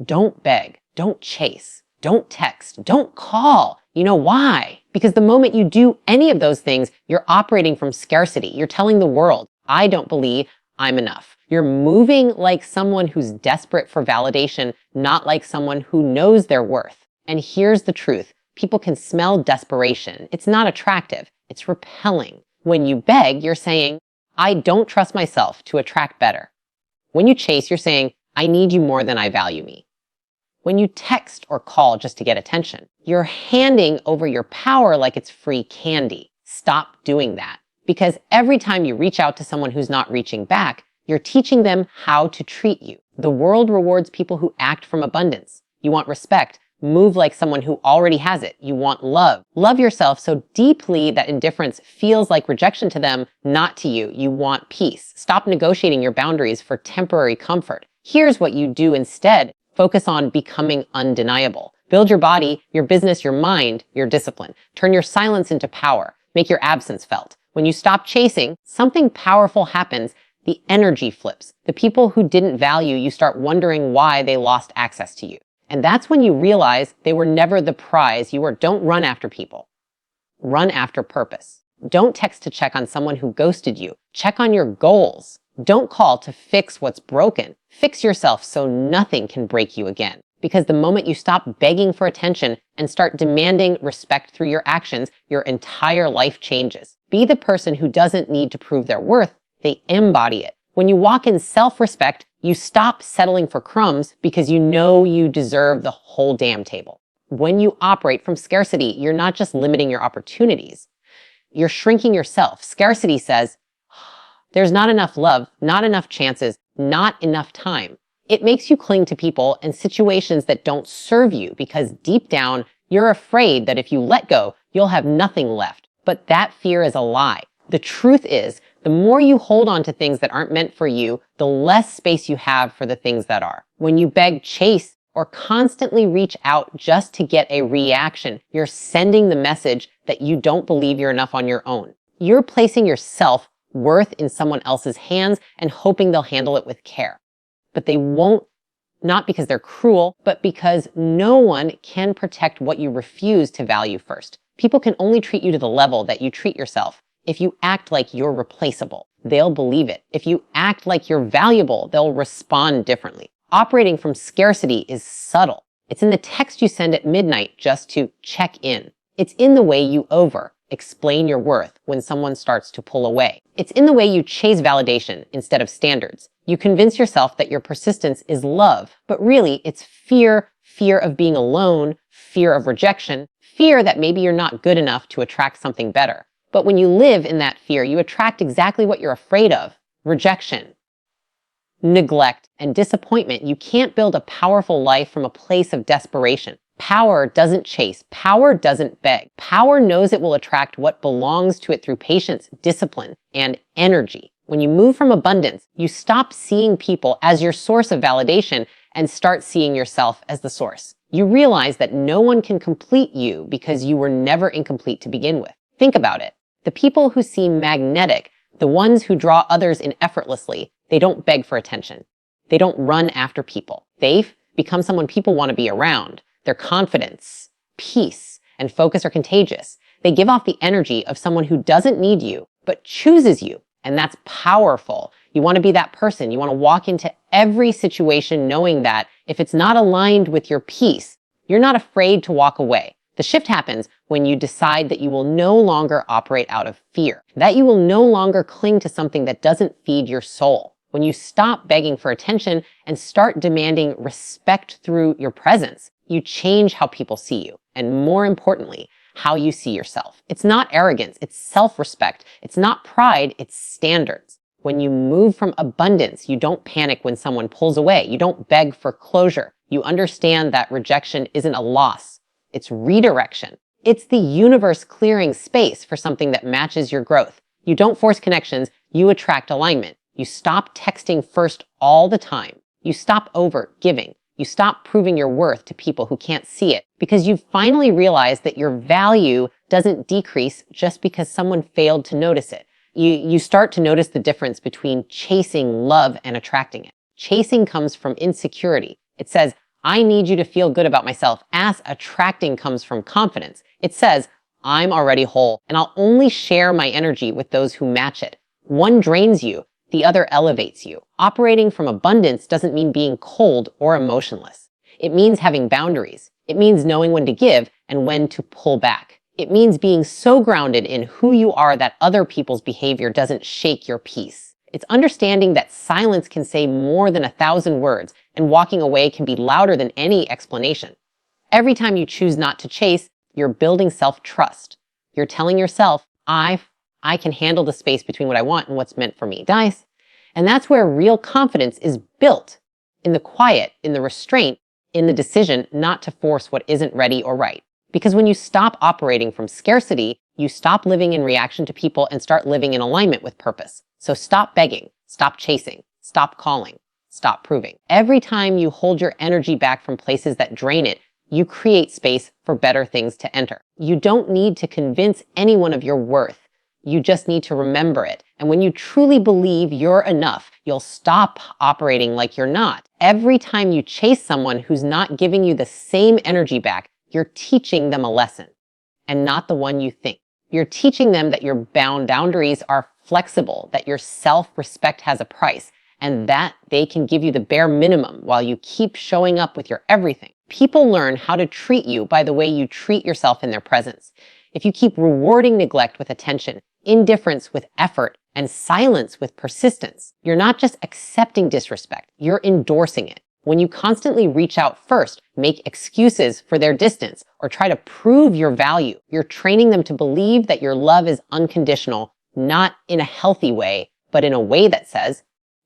Don't beg. Don't chase. Don't text. Don't call. You know why? Because the moment you do any of those things, you're operating from scarcity. You're telling the world, I don't believe I'm enough. You're moving like someone who's desperate for validation, not like someone who knows their worth. And here's the truth. People can smell desperation. It's not attractive. It's repelling. When you beg, you're saying, I don't trust myself to attract better. When you chase, you're saying, I need you more than I value me. When you text or call just to get attention, you're handing over your power like it's free candy. Stop doing that. Because every time you reach out to someone who's not reaching back, you're teaching them how to treat you. The world rewards people who act from abundance. You want respect. Move like someone who already has it. You want love. Love yourself so deeply that indifference feels like rejection to them, not to you. You want peace. Stop negotiating your boundaries for temporary comfort. Here's what you do instead. Focus on becoming undeniable. Build your body, your business, your mind, your discipline. Turn your silence into power. Make your absence felt. When you stop chasing, something powerful happens. The energy flips. The people who didn't value you start wondering why they lost access to you. And that's when you realize they were never the prize you were. Don't run after people. Run after purpose. Don't text to check on someone who ghosted you. Check on your goals. Don't call to fix what's broken. Fix yourself so nothing can break you again. Because the moment you stop begging for attention and start demanding respect through your actions, your entire life changes. Be the person who doesn't need to prove their worth. They embody it. When you walk in self-respect, you stop settling for crumbs because you know you deserve the whole damn table. When you operate from scarcity, you're not just limiting your opportunities. You're shrinking yourself. Scarcity says, there's not enough love, not enough chances, not enough time. It makes you cling to people and situations that don't serve you because deep down, you're afraid that if you let go, you'll have nothing left. But that fear is a lie. The truth is, the more you hold on to things that aren't meant for you, the less space you have for the things that are. When you beg, chase, or constantly reach out just to get a reaction, you're sending the message that you don't believe you're enough on your own. You're placing your self-worth in someone else's hands and hoping they'll handle it with care. But they won't, not because they're cruel, but because no one can protect what you refuse to value first. People can only treat you to the level that you treat yourself. If you act like you're replaceable, they'll believe it. If you act like you're valuable, they'll respond differently. Operating from scarcity is subtle. It's in the text you send at midnight just to check in. It's in the way you explain your worth when someone starts to pull away. It's in the way you chase validation instead of standards. You convince yourself that your persistence is love, but really it's fear of being alone, fear of rejection, fear that maybe you're not good enough to attract something better. But when you live in that fear, you attract exactly what you're afraid of: rejection, neglect, and disappointment. You can't build a powerful life from a place of desperation. Power doesn't chase. Power doesn't beg. Power knows it will attract what belongs to it through patience, discipline, and energy. When you move from abundance, you stop seeing people as your source of validation and start seeing yourself as the source. You realize that no one can complete you because you were never incomplete to begin with. Think about it. The people who seem magnetic, the ones who draw others in effortlessly, they don't beg for attention. They don't run after people. They've become someone people want to be around. Their confidence, peace, and focus are contagious. They give off the energy of someone who doesn't need you, but chooses you. And that's powerful. You want to be that person. You want to walk into every situation knowing that if it's not aligned with your peace, you're not afraid to walk away. The shift happens when you decide that you will no longer operate out of fear, that you will no longer cling to something that doesn't feed your soul. When you stop begging for attention and start demanding respect through your presence, you change how people see you, and more importantly, how you see yourself. It's not arrogance, it's self-respect. It's not pride, it's standards. When you move from abundance, you don't panic when someone pulls away. You don't beg for closure. You understand that rejection isn't a loss. It's redirection. It's the universe clearing space for something that matches your growth. You don't force connections, you attract alignment. You stop texting first all the time. You stop over-giving. You stop proving your worth to people who can't see it because you've finally realized that your value doesn't decrease just because someone failed to notice it. You start to notice the difference between chasing love and attracting it. Chasing comes from insecurity. It says, I need you to feel good about myself. As attracting comes from confidence. It says, I'm already whole, and I'll only share my energy with those who match it. One drains you, the other elevates you. Operating from abundance doesn't mean being cold or emotionless. It means having boundaries. It means knowing when to give and when to pull back. It means being so grounded in who you are that other people's behavior doesn't shake your peace. It's understanding that silence can say more than 1,000 words, and walking away can be louder than any explanation. Every time you choose not to chase, you're building self-trust. You're telling yourself, I can handle the space between what I want and what's meant for me, guys. And that's where real confidence is built. In the quiet, in the restraint, in the decision not to force what isn't ready or right. Because when you stop operating from scarcity, you stop living in reaction to people and start living in alignment with purpose. So stop begging, stop chasing, stop calling, stop proving. Every time you hold your energy back from places that drain it, you create space for better things to enter. You don't need to convince anyone of your worth. You just need to remember it. And when you truly believe you're enough, you'll stop operating like you're not. Every time you chase someone who's not giving you the same energy back, you're teaching them a lesson, and not the one you think. You're teaching them that your boundaries are flexible, that your self-respect has a price, and that they can give you the bare minimum while you keep showing up with your everything. People learn how to treat you by the way you treat yourself in their presence. If you keep rewarding neglect with attention, indifference with effort, and silence with persistence, you're not just accepting disrespect, you're endorsing it. When you constantly reach out first, make excuses for their distance, or try to prove your value, you're training them to believe that your love is unconditional, not in a healthy way, but in a way that says,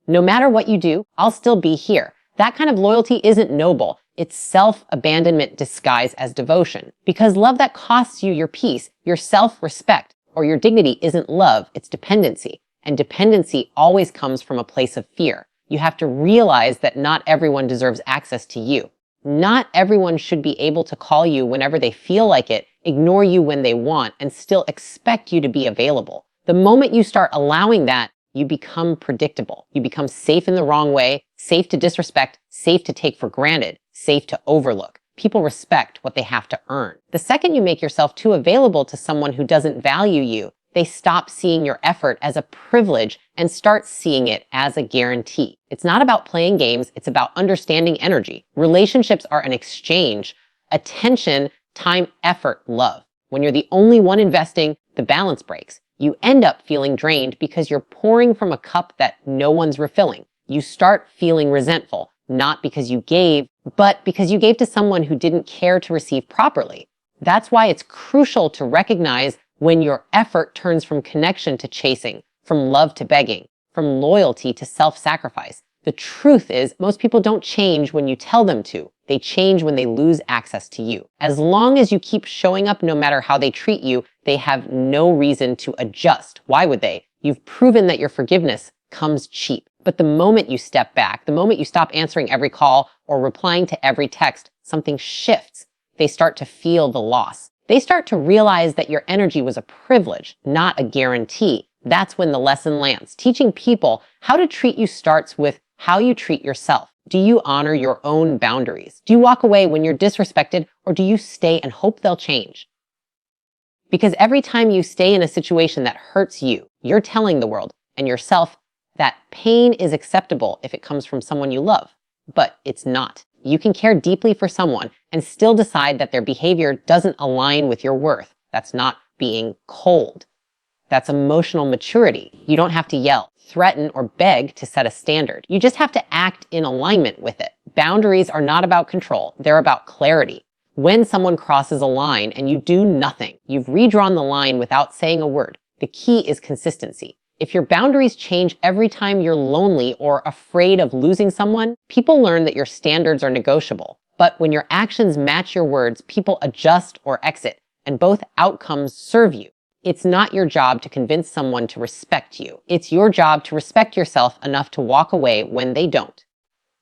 no matter what you do, I'll still be here. That kind of loyalty isn't noble. It's self-abandonment disguised as devotion. Because love that costs you your peace, your self-respect, or your dignity isn't love, it's dependency. And dependency always comes from a place of fear. You have to realize that not everyone deserves access to you. Not everyone should be able to call you whenever they feel like it, ignore you when they want, and still expect you to be available. The moment you start allowing that, you become predictable. You become safe in the wrong way, safe to disrespect, safe to take for granted, safe to overlook. People respect what they have to earn. The second you make yourself too available to someone who doesn't value you, they stop seeing your effort as a privilege and start seeing it as a guarantee. It's not about playing games, it's about understanding energy. Relationships are an exchange, attention, time, effort, love. When you're the only one investing, the balance breaks. You end up feeling drained because you're pouring from a cup that no one's refilling. You start feeling resentful, not because you gave, but because you gave to someone who didn't care to receive properly. That's why it's crucial to recognize when your effort turns from connection to chasing, from love to begging, from loyalty to self-sacrifice. The truth is, most people don't change when you tell them to. They change when they lose access to you. As long as you keep showing up no matter how they treat you, they have no reason to adjust. Why would they? You've proven that your forgiveness comes cheap. But the moment you step back, the moment you stop answering every call or replying to every text, something shifts. They start to feel the loss. They start to realize that your energy was a privilege, not a guarantee. That's when the lesson lands. Teaching people how to treat you starts with how you treat yourself. Do you honor your own boundaries? Do you walk away when you're disrespected, or do you stay and hope they'll change? Because every time you stay in a situation that hurts you, you're telling the world and yourself that pain is acceptable if it comes from someone you love, but it's not. You can care deeply for someone and still decide that their behavior doesn't align with your worth. That's not being cold. That's emotional maturity. You don't have to yell, threaten, or beg to set a standard. You just have to act in alignment with it. Boundaries are not about control. They're about clarity. When someone crosses a line and you do nothing, you've redrawn the line without saying a word. The key is consistency. If your boundaries change every time you're lonely or afraid of losing someone, people learn that your standards are negotiable. But when your actions match your words, people adjust or exit, and both outcomes serve you. It's not your job to convince someone to respect you. It's your job to respect yourself enough to walk away when they don't.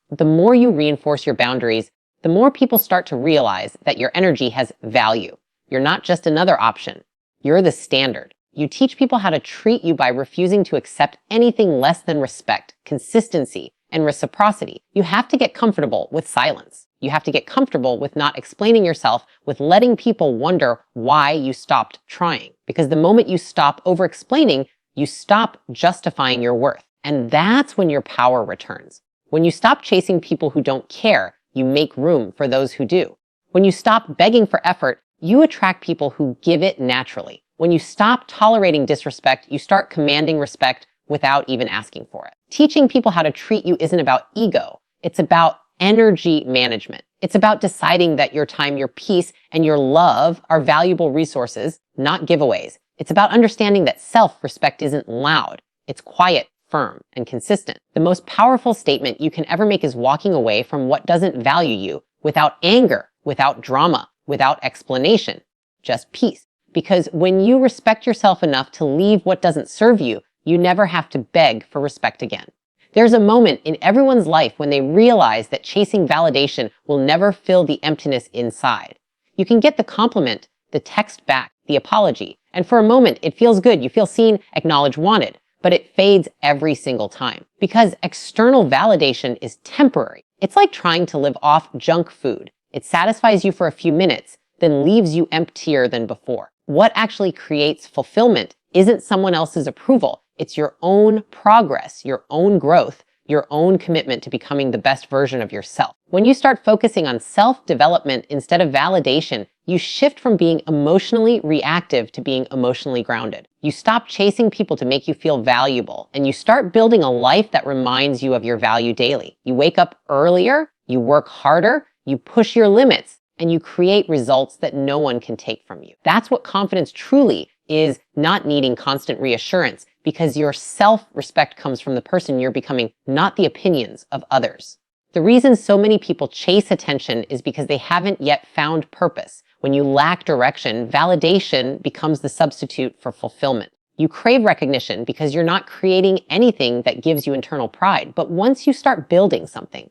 The more you reinforce your boundaries, the more people start to realize that your energy has value. You're not just another option. You're the standard. You teach people how to treat you by refusing to accept anything less than respect, consistency, and reciprocity. You have to get comfortable with silence. You have to get comfortable with not explaining yourself, with letting people wonder why you stopped trying. Because the moment you stop over-explaining, you stop justifying your worth. And that's when your power returns. When you stop chasing people who don't care, you make room for those who do. When you stop begging for effort, you attract people who give it naturally. When you stop tolerating disrespect, you start commanding respect without even asking for it. Teaching people how to treat you isn't about ego. It's about energy management. It's about deciding that your time, your peace, and your love are valuable resources, not giveaways. It's about understanding that self-respect isn't loud. It's quiet, firm, and consistent. The most powerful statement you can ever make is walking away from what doesn't value you without anger, without drama, without explanation, just peace. Because when you respect yourself enough to leave what doesn't serve you, you never have to beg for respect again. There's a moment in everyone's life when they realize that chasing validation will never fill the emptiness inside. You can get the compliment, the text back, the apology, and for a moment it feels good. You feel seen, acknowledged, wanted, but it fades every single time because external validation is temporary. It's like trying to live off junk food. It satisfies you for a few minutes, then leaves you emptier than before. What actually creates fulfillment isn't someone else's approval. It's your own progress, your own growth, your own commitment to becoming the best version of yourself. When you start focusing on self-development instead of validation, you shift from being emotionally reactive to being emotionally grounded. You stop chasing people to make you feel valuable, and you start building a life that reminds you of your value daily. You wake up earlier, you work harder, you push your limits, and you create results that no one can take from you. That's what confidence truly is, not needing constant reassurance, because your self-respect comes from the person you're becoming, not the opinions of others. The reason so many people chase attention is because they haven't yet found purpose. When you lack direction, validation becomes the substitute for fulfillment. You crave recognition because you're not creating anything that gives you internal pride. But once you start building something,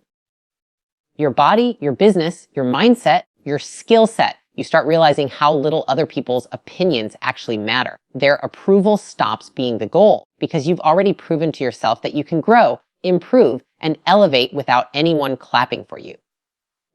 your body, your business, your mindset, your skill set, you start realizing how little other people's opinions actually matter. Their approval stops being the goal because you've already proven to yourself that you can grow, improve, and elevate without anyone clapping for you.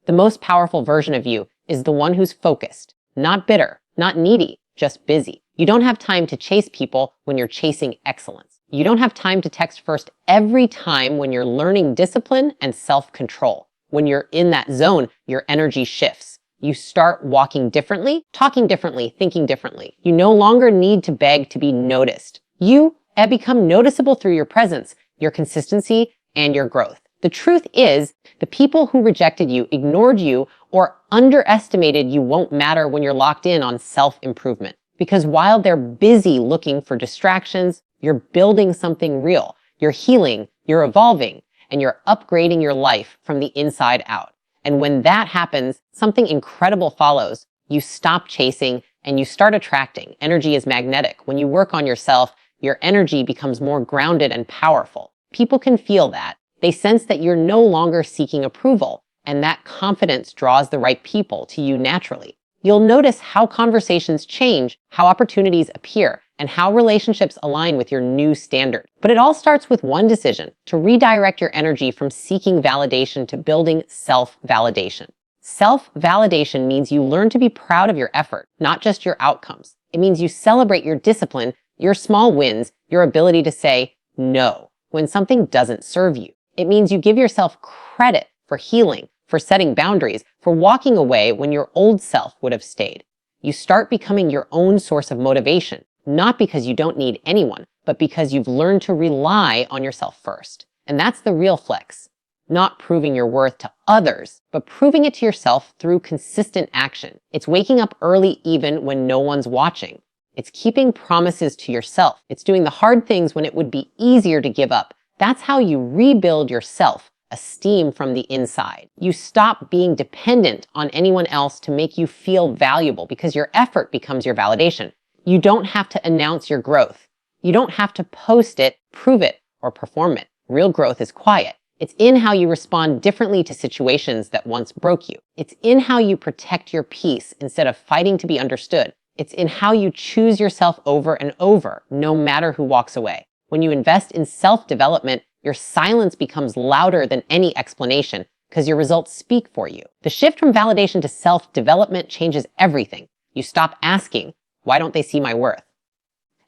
The most powerful version of you is the one who's focused, not bitter, not needy, just busy. You don't have time to chase people when you're chasing excellence. You don't have time to text first every time when you're learning discipline and self-control. When you're in that zone, your energy shifts. You start walking differently, talking differently, thinking differently. You no longer need to beg to be noticed. You have become noticeable through your presence, your consistency, and your growth. The truth is, the people who rejected you, ignored you, or underestimated you won't matter when you're locked in on self-improvement. Because while they're busy looking for distractions, you're building something real. You're healing, you're evolving, and you're upgrading your life from the inside out. And when that happens, something incredible follows. You stop chasing and you start attracting. Energy is magnetic. When you work on yourself, your energy becomes more grounded and powerful. People can feel that. They sense that you're no longer seeking approval, and that confidence draws the right people to you naturally. You'll notice how conversations change, how opportunities appear, and how relationships align with your new standard. But it all starts with one decision: to redirect your energy from seeking validation to building self-validation. Self-validation means you learn to be proud of your effort, not just your outcomes. It means you celebrate your discipline, your small wins, your ability to say no when something doesn't serve you. It means you give yourself credit for healing, for setting boundaries, for walking away when your old self would have stayed. You start becoming your own source of motivation, not because you don't need anyone, but because you've learned to rely on yourself first. And that's the real flex. Not proving your worth to others, but proving it to yourself through consistent action. It's waking up early even when no one's watching. It's keeping promises to yourself. It's doing the hard things when it would be easier to give up. That's how you rebuild your self-esteem from the inside. You stop being dependent on anyone else to make you feel valuable because your effort becomes your validation. You don't have to announce your growth. You don't have to post it, prove it, or perform it. Real growth is quiet. It's in how you respond differently to situations that once broke you. It's in how you protect your peace instead of fighting to be understood. It's in how you choose yourself over and over, no matter who walks away. When you invest in self-development, your silence becomes louder than any explanation because your results speak for you. The shift from validation to self-development changes everything. You stop asking, why don't they see my worth?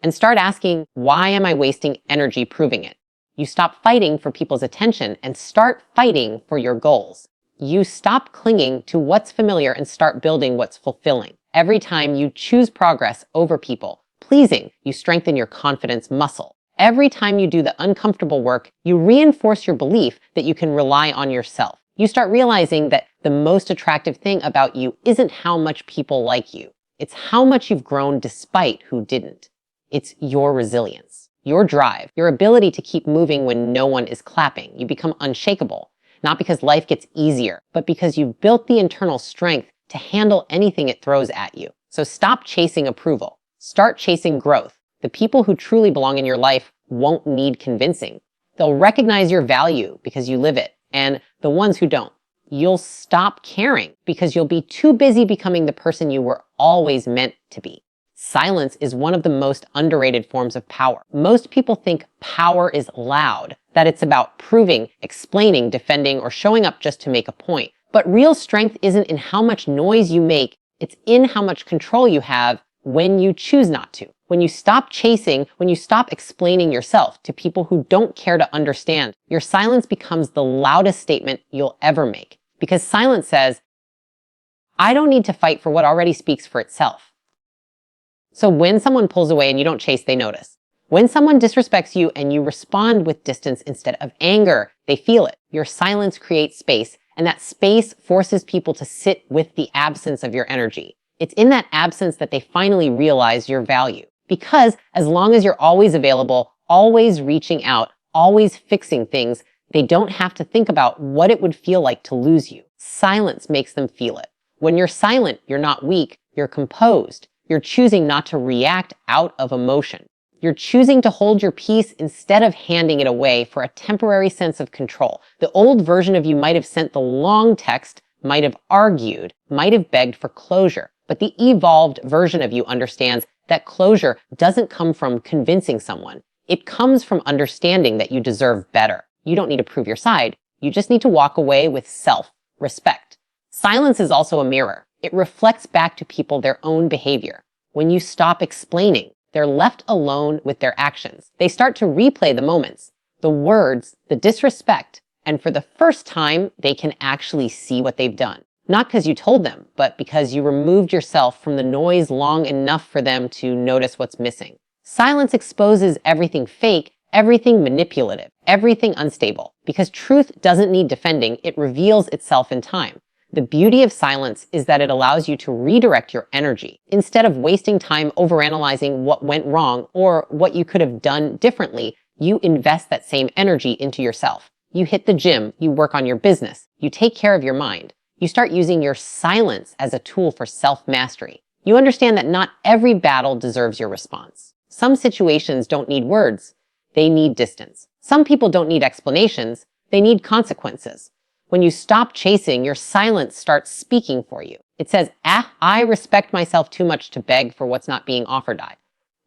And start asking, why am I wasting energy proving it? You stop fighting for people's attention and start fighting for your goals. You stop clinging to what's familiar and start building what's fulfilling. Every time you choose progress over people pleasing, you strengthen your confidence muscle. Every time you do the uncomfortable work, you reinforce your belief that you can rely on yourself. You start realizing that the most attractive thing about you isn't how much people like you. It's how much you've grown despite who didn't. It's your resilience, your drive, your ability to keep moving when no one is clapping. You become unshakable, not because life gets easier, but because you've built the internal strength to handle anything it throws at you. So stop chasing approval. Start chasing growth. The people who truly belong in your life won't need convincing. They'll recognize your value because you live it. And the ones who don't, you'll stop caring because you'll be too busy becoming the person you were always meant to be. Silence is one of the most underrated forms of power. Most people think power is loud, that it's about proving, explaining, defending, or showing up just to make a point. But real strength isn't in how much noise you make, it's in how much control you have when you choose not to. When you stop chasing, when you stop explaining yourself to people who don't care to understand, your silence becomes the loudest statement you'll ever make. Because silence says, I don't need to fight for what already speaks for itself. So when someone pulls away and you don't chase, they notice. When someone disrespects you and you respond with distance instead of anger, they feel it. Your silence creates space, and that space forces people to sit with the absence of your energy. It's in that absence that they finally realize your value. Because as long as you're always available, always reaching out, always fixing things, they don't have to think about what it would feel like to lose you. Silence makes them feel it. When you're silent, you're not weak, you're composed. You're choosing not to react out of emotion. You're choosing to hold your peace instead of handing it away for a temporary sense of control. The old version of you might have sent the long text, might have argued, might have begged for closure. But the evolved version of you understands that closure doesn't come from convincing someone. It comes from understanding that you deserve better. You don't need to prove your side. You just need to walk away with self-respect. Silence is also a mirror. It reflects back to people their own behavior. When you stop explaining, they're left alone with their actions. They start to replay the moments, the words, the disrespect, and for the first time, they can actually see what they've done. Not because you told them, but because you removed yourself from the noise long enough for them to notice what's missing. Silence exposes everything fake, everything manipulative, everything unstable. Because truth doesn't need defending, it reveals itself in time. The beauty of silence is that it allows you to redirect your energy. Instead of wasting time overanalyzing what went wrong or what you could have done differently, you invest that same energy into yourself. You hit the gym, you work on your business, you take care of your mind. You start using your silence as a tool for self-mastery. You understand that not every battle deserves your response. Some situations don't need words, they need distance. Some people don't need explanations, they need consequences. When you stop chasing, your silence starts speaking for you. It says, I respect myself too much to beg for what's not being offered.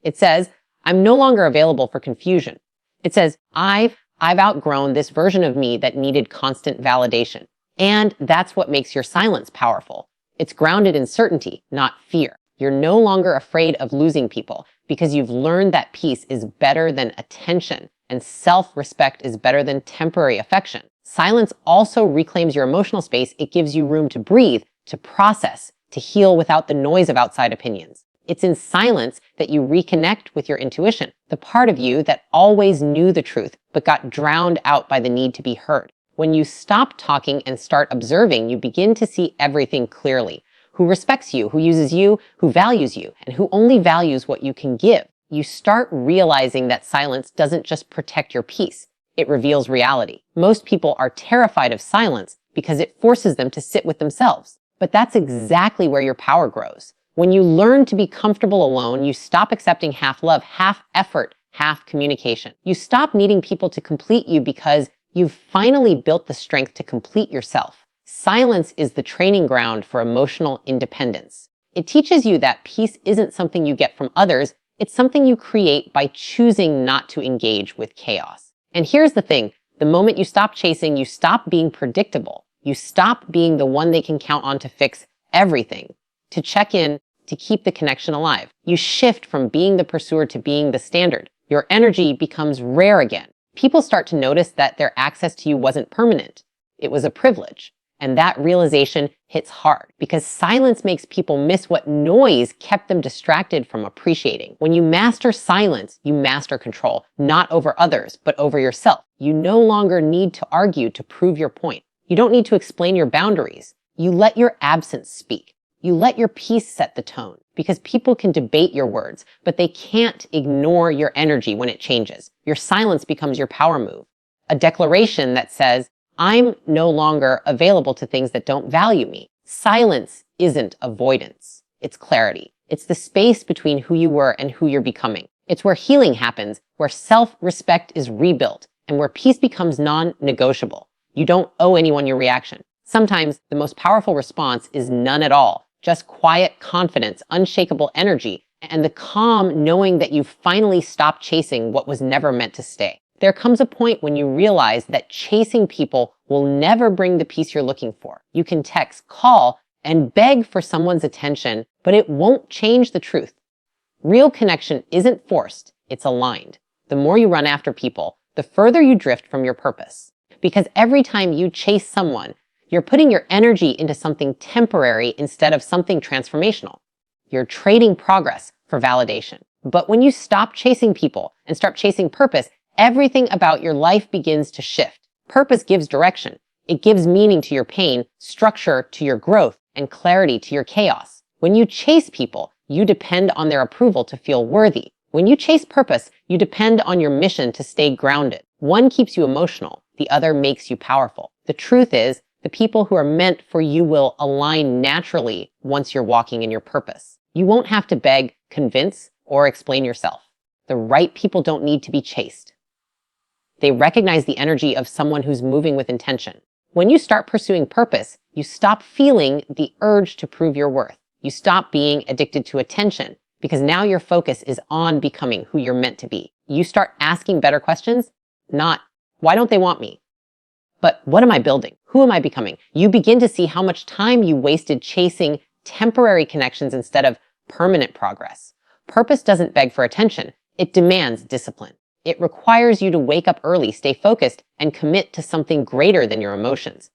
It says, I'm no longer available for confusion. It says, I've outgrown this version of me that needed constant validation. And that's what makes your silence powerful. It's grounded in certainty, not fear. You're no longer afraid of losing people because you've learned that peace is better than attention and self-respect is better than temporary affection. Silence also reclaims your emotional space. It gives you room to breathe, to process, to heal without the noise of outside opinions. It's in silence that you reconnect with your intuition, the part of you that always knew the truth but got drowned out by the need to be heard. When you stop talking and start observing, you begin to see everything clearly. Who respects you, who uses you, who values you, and who only values what you can give. You start realizing that silence doesn't just protect your peace. It reveals reality. Most people are terrified of silence because it forces them to sit with themselves. But that's exactly where your power grows. When you learn to be comfortable alone, you stop accepting half love, half effort, half communication. You stop needing people to complete you because you've finally built the strength to complete yourself. Silence is the training ground for emotional independence. It teaches you that peace isn't something you get from others, it's something you create by choosing not to engage with chaos. And here's the thing, the moment you stop chasing, you stop being predictable. You stop being the one they can count on to fix everything, to check in, to keep the connection alive. You shift from being the pursuer to being the standard. Your energy becomes rare again. People start to notice that their access to you wasn't permanent. It was a privilege. And that realization hits hard because silence makes people miss what noise kept them distracted from appreciating. When you master silence, you master control, not over others, but over yourself. You no longer need to argue to prove your point. You don't need to explain your boundaries. You let your absence speak. You let your peace set the tone because people can debate your words, but they can't ignore your energy when it changes. Your silence becomes your power move. A declaration that says, I'm no longer available to things that don't value me. Silence isn't avoidance. It's clarity. It's the space between who you were and who you're becoming. It's where healing happens, where self-respect is rebuilt, and where peace becomes non-negotiable. You don't owe anyone your reaction. Sometimes the most powerful response is none at all, just quiet confidence, unshakable energy, and the calm knowing that you've finally stopped chasing what was never meant to stay. There comes a point when you realize that chasing people will never bring the peace you're looking for. You can text, call, and beg for someone's attention, but it won't change the truth. Real connection isn't forced, it's aligned. The more you run after people, the further you drift from your purpose. Because every time you chase someone, you're putting your energy into something temporary instead of something transformational. You're trading progress for validation. But when you stop chasing people and start chasing purpose, everything about your life begins to shift. Purpose gives direction. It gives meaning to your pain, structure to your growth, and clarity to your chaos. When you chase people, you depend on their approval to feel worthy. When you chase purpose, you depend on your mission to stay grounded. One keeps you emotional, the other makes you powerful. The truth is, the people who are meant for you will align naturally once you're walking in your purpose. You won't have to beg, convince, or explain yourself. The right people don't need to be chased. They recognize the energy of someone who's moving with intention. When you start pursuing purpose, you stop feeling the urge to prove your worth. You stop being addicted to attention because now your focus is on becoming who you're meant to be. You start asking better questions, not, why don't they want me? But what am I building? Who am I becoming? You begin to see how much time you wasted chasing temporary connections instead of permanent progress. Purpose doesn't beg for attention. It demands discipline. It requires you to wake up early, stay focused, and commit to something greater than your emotions.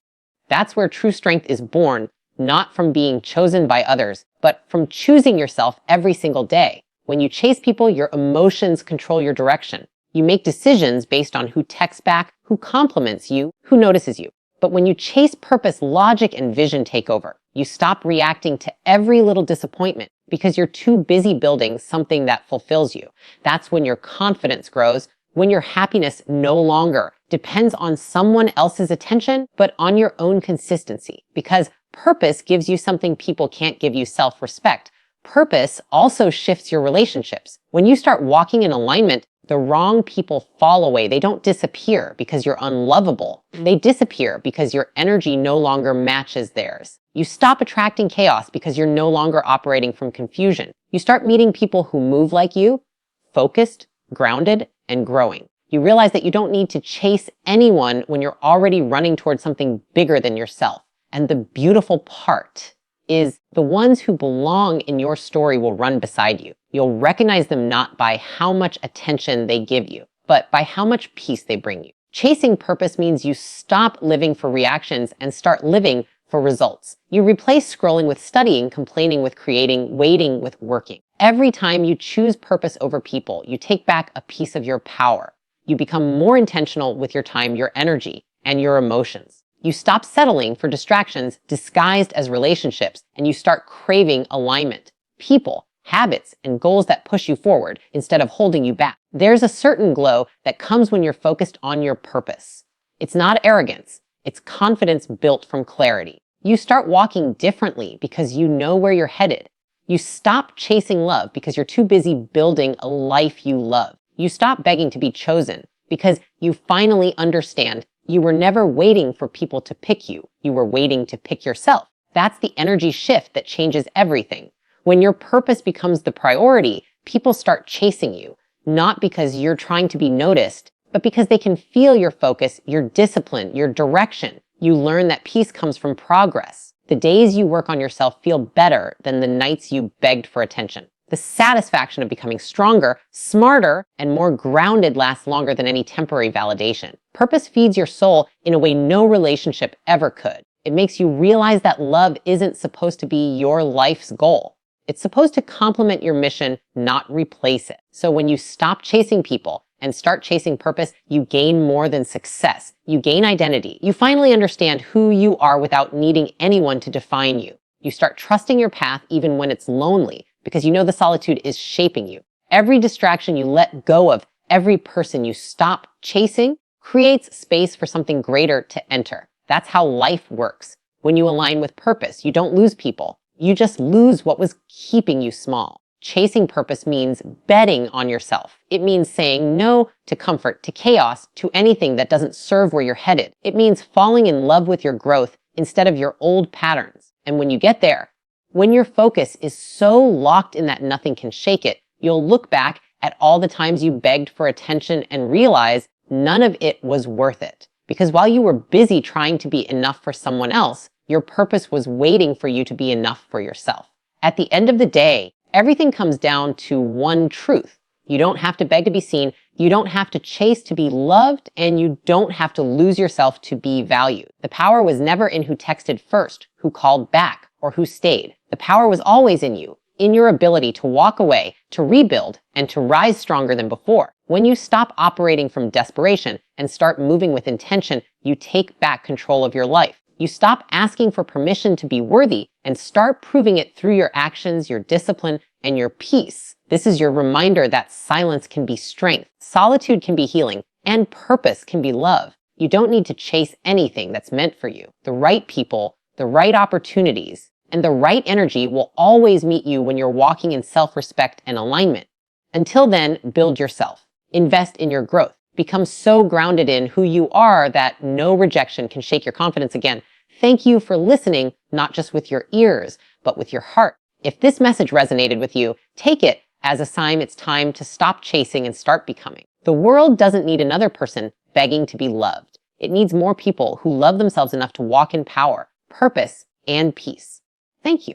That's where true strength is born, not from being chosen by others, but from choosing yourself every single day. When you chase people, your emotions control your direction. You make decisions based on who texts back, who compliments you, who notices you. But when you chase purpose, logic and vision take over. You stop reacting to every little disappointment because you're too busy building something that fulfills you. That's when your confidence grows, when your happiness no longer depends on someone else's attention, but on your own consistency. Because purpose gives you something people can't give you: self-respect. Purpose also shifts your relationships. When you start walking in alignment, the wrong people fall away. They don't disappear because you're unlovable. They disappear because your energy no longer matches theirs. You stop attracting chaos because you're no longer operating from confusion. You start meeting people who move like you, focused, grounded, and growing. You realize that you don't need to chase anyone when you're already running towards something bigger than yourself. And the beautiful part is the ones who belong in your story will run beside you. You'll recognize them not by how much attention they give you, but by how much peace they bring you. Chasing purpose means you stop living for reactions and start living for results. You replace scrolling with studying, complaining with creating, waiting with working. Every time you choose purpose over people, you take back a piece of your power. You become more intentional with your time, your energy, and your emotions. You stop settling for distractions disguised as relationships, and you start craving alignment. People, habits, and goals that push you forward instead of holding you back. There's a certain glow that comes when you're focused on your purpose. It's not arrogance. It's confidence built from clarity. You start walking differently because you know where you're headed. You stop chasing love because you're too busy building a life you love. You stop begging to be chosen because you finally understand you were never waiting for people to pick you. You were waiting to pick yourself. That's the energy shift that changes everything. When your purpose becomes the priority, people start chasing you, not because you're trying to be noticed, but because they can feel your focus, your discipline, your direction. You learn that peace comes from progress. The days you work on yourself feel better than the nights you begged for attention. The satisfaction of becoming stronger, smarter, and more grounded lasts longer than any temporary validation. Purpose feeds your soul in a way no relationship ever could. It makes you realize that love isn't supposed to be your life's goal. It's supposed to complement your mission, not replace it. So when you stop chasing people and start chasing purpose, you gain more than success. You gain identity. You finally understand who you are without needing anyone to define you. You start trusting your path even when it's lonely, because you know the solitude is shaping you. Every distraction you let go of, every person you stop chasing, creates space for something greater to enter. That's how life works. When you align with purpose, you don't lose people. You just lose what was keeping you small. Chasing purpose means betting on yourself. It means saying no to comfort, to chaos, to anything that doesn't serve where you're headed. It means falling in love with your growth instead of your old patterns. And when you get there, when your focus is so locked in that nothing can shake it, you'll look back at all the times you begged for attention and realize none of it was worth it. Because while you were busy trying to be enough for someone else, your purpose was waiting for you to be enough for yourself. At the end of the day, everything comes down to one truth. You don't have to beg to be seen, you don't have to chase to be loved, and you don't have to lose yourself to be valued. The power was never in who texted first, who called back, or who stayed. The power was always in you, in your ability to walk away, to rebuild, and to rise stronger than before. When you stop operating from desperation and start moving with intention, you take back control of your life. You stop asking for permission to be worthy and start proving it through your actions, your discipline, and your peace. This is your reminder that silence can be strength, solitude can be healing, and purpose can be love. You don't need to chase anything that's meant for you. The right people, the right opportunities, and the right energy will always meet you when you're walking in self-respect and alignment. Until then, build yourself. Invest in your growth. Become so grounded in who you are that no rejection can shake your confidence again. Thank you for listening, not just with your ears, but with your heart. If this message resonated with you, take it as a sign it's time to stop chasing and start becoming. The world doesn't need another person begging to be loved. It needs more people who love themselves enough to walk in power, purpose, and peace. Thank you.